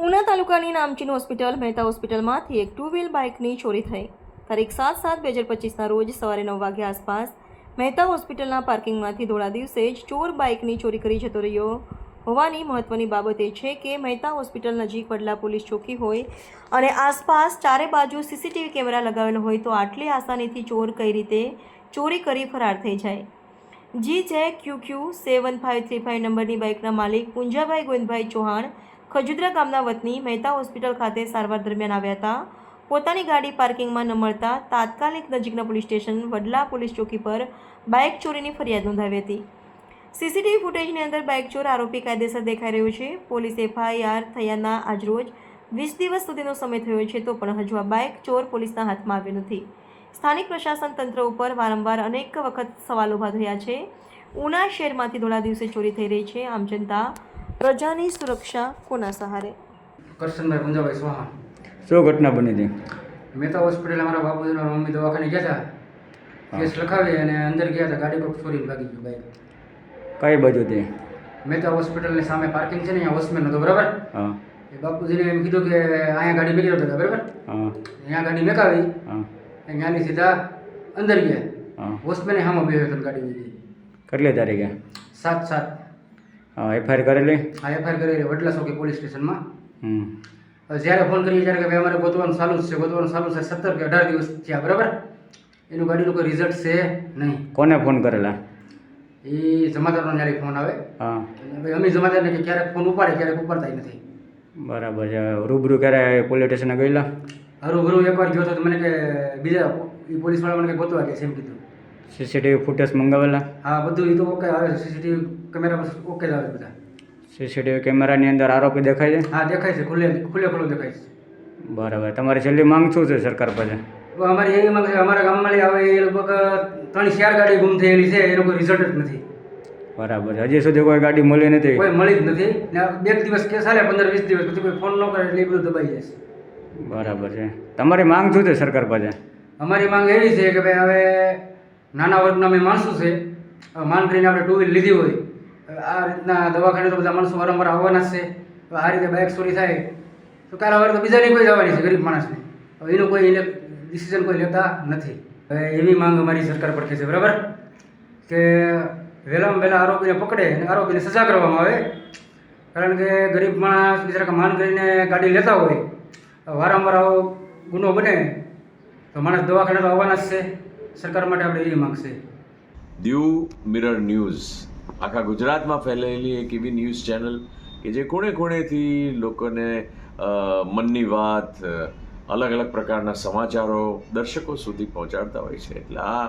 ઉના તાલુકાની નામચીન હોસ્પિટલ મહેતા હોસ્પિટલમાંથી એક 2 વ્હીલ બાઇકની ચોરી થઈ। તારીખ 7/7/2025ના રોજ સવારે 9 વાગ્યા આસપાસ મહેતા હોસ્પિટલના પાર્કિંગમાંથી ધોળા દિવસે જ ચોર બાઇકની ચોરી કરી જતો રહ્યો હોવાની મહત્વની બાબત એ છે કે મહેતા હોસ્પિટલ નજીક વડલા પોલીસ ચોકી હોય અને આસપાસ ચારે બાજુ સીસીટીવી કેમેરા લગાવેલો હોય તો આટલી આસાનીથી ચોર કઈ રીતે ચોરી કરી ફરાર થઈ જાય। GJ QQ7535 નંબરની બાઇકના માલિક પુંજાભાઈ ગોવિંદભાઈ ચૌહાણ ખજુદરા ગામના વતની મહેતા હોસ્પિટલ ખાતે સારવાર દરમિયાન આવ્યા હતા। પોતાની ગાડી પાર્કિંગમાં ન મળતા તાત્કાલિક નજીકના પોલીસ સ્ટેશન વડલા પોલીસ ચોકી પર બાઇક ચોરીની ફરિયાદ નોંધાવી હતી। સીસીટીવી ફૂટેજની અંદર બાઇક ચોર આરોપી કાયદેસર દેખાઈ રહ્યો છે। પોલીસ FIR થયાના આજરોજ 20 દિવસ સુધીનો સમય થયો છે તો પણ હજુ આ બાઇક ચોર પોલીસના હાથમાં આવ્યો નથી। સ્થાનિક પ્રશાસન તંત્ર ઉપર વારંવાર અનેક વખત સવાલો ઉભા થયા છે। ઉના શહેરમાંથી ધોળા દિવસે ચોરી થઈ રહી છે। આમ જનતા પ્રજાની સુરક્ષા કોના સહારે? કરશનભાઈ પુંજાભાઈ ચૌહાણ। શું ઘટના બની હતી? મહેતા હોસ્પિટલ અમારા બાપુજીના મમ્મી દવાખાને ગયા હતા, કેસ લખાવી અને અંદર ગયા હતા, ગાડી કોઈક ચોરીને ભાગી ગયું બાઇક। કઈ બાજુ હતી? મહેતા હોસ્પિટલની સામે પાર્કિંગ છે ને, અહીંયા વોચમેન હતો, બરાબર? હા। એ બાપુજીને એમ કીધું કે અહીંયા ગાડી મેકી હતા, બરાબર? હા। અહીંયા ગાડી મેકાવી, હા। અહીંયાની સીધા અંદર ગયા। હા। વોચમેને સામે બેઠો હતો, ગાડી મેકી। કેટલી તારીખે? 7/7। હા, FIR કરેલી? હા, FIR કરેલી વડલા ચોકી પોલીસ સ્ટેશનમાં। હમ। જ્યારે ફોન કરીએ ત્યારે કે ભાઈ અમારે ગોતવાનું ચાલુ જ છે, ગોતવાનું ચાલુ છે। 17 કે 18 દિવસ થયા, બરાબર? એનું ગાડીનું કોઈ રિઝલ્ટ છે નહીં। કોને ફોન કરેલા? એ જમાદારનો ન્યારી ફોન આવે। હા। ભાઈ અમે જમાદારને કે ક્યારેક ફોન ઉપાડે, ક્યારેક ઉપાડતા નથી। બરાબર છે। રૂબરૂ ક્યારે પોલીસ સ્ટેશને ગયેલા? હરું એકવાર ગયો તો મને કે બીજા એ પોલીસવાળા મને કે ગોતવા ગયા છે એમ કીધું। CCTV ફૂટેજ મંગાવેલા? હા, બધું એ તો ઓકે આવે છે, સીસીટીવી કેમેરા પર ઓકે જ આવે બધા। CCTV કેમેરાની અંદર આરોપી દેખાય છે? હા, દેખાય છે, ખુલ્લું દેખાય છે। બરાબર। તમારી છેલ્લી માંગ શું છે સરકાર પાસે? અમારી એવી માંગ છે, અમારા ગામમાં આવે એ લગભગ 3-4 ગાડી ગુમ થયેલી છે, એનું કોઈ રિઝલ્ટ જ નથી। બરાબર છે। હજી સુધી કોઈ ગાડી મળી નથી? કોઈ મળી જ નથી ને। 2 દિવસ કેસ હાલે, 15-20 દિવસ પછી કોઈ ફોન ન કરે એટલે એ બધું દબાઈ જાય છે। બરાબર છે। તમારી માંગ શું છે સરકાર પાસે? અમારી માંગ એવી છે કે ભાઈ હવે નાના વર્ગના અમે માણસો છે, માંગ કરીને આપણે 2 વ્હીલ લીધી હોય, આ રીતના દવાખાને તો બધા માણસો વારંવાર આવવાના જ છે, આ રીતે બાઇક ચોરી થાય તો કાલે વાર તો બીજાની કોઈ જવાની છે ગરીબ માણસને। હવે એનું કોઈ ડિસિઝન કોઈ લેતા નથી। હવે એવી માંગ અમારી સરકાર પર છે, બરાબર, કે વહેલામાં વહેલા આરોપીને પકડે અને આરોપીને સજા કરવામાં આવે। કારણ કે ગરીબ માણસ બિચારા માંગ કરીને ગાડી લેતા હોય, વારંવાર આવો ગુનો બને તો માણસ દવાખાને તો આવવાના જ છે। સરકાર માટે આપણે એવી માંગ છે। દીવ મિરર ન્યૂઝ આખા ગુજરાતમાં ફેલાયેલી એક એવી ન્યૂઝ ચેનલ કે જે ખૂણે ખૂણેથી લોકોને મનની વાત, અલગ અલગ પ્રકારના સમાચારો દર્શકો સુધી પહોંચાડતા હોય છે। એટલે આ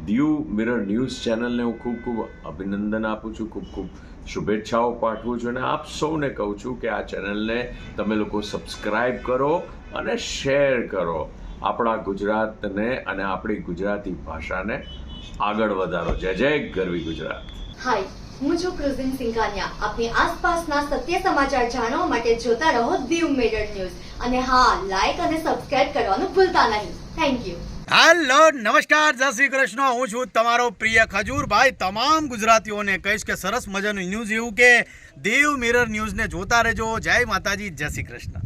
દીવ મિરર ન્યૂઝ ચેનલને હું ખૂબ ખૂબ અભિનંદન આપું છું, ખૂબ ખૂબ શુભેચ્છાઓ પાઠવું છું અને આપ સૌને કહું છું કે આ ચેનલને તમે લોકો સબસ્ક્રાઈબ કરો અને શેર કરો। આપણા ગુજરાતને અને આપણી ગુજરાતી ભાષાને આગળ વધારો। જય જય ગરવી ગુજરાત। હાય, હું છું ક્રુઝિન સિંઘાનિયા। આપની આસપાસના સત્ય સમાચાર જાણવા માટે જોતા રહો દીવ મિરર ન્યૂઝ અને હા, લાઈક અને સબસ્ક્રાઇબ કરવાનું ભૂલતા નહીં। Thank you. હેલો, નમસ્કાર, જય શ્રી કૃષ્ણ। હું છું તમારો પ્રિય ખજૂરભાઈ। તમામ ગુજરાતીઓને કહીશ કે સરસ મજાનું ન્યૂઝ એવું કે દીવ મિરર ન્યૂઝને જોતા રહેજો। જય માતાજી, જય શ્રી કૃષ્ણ।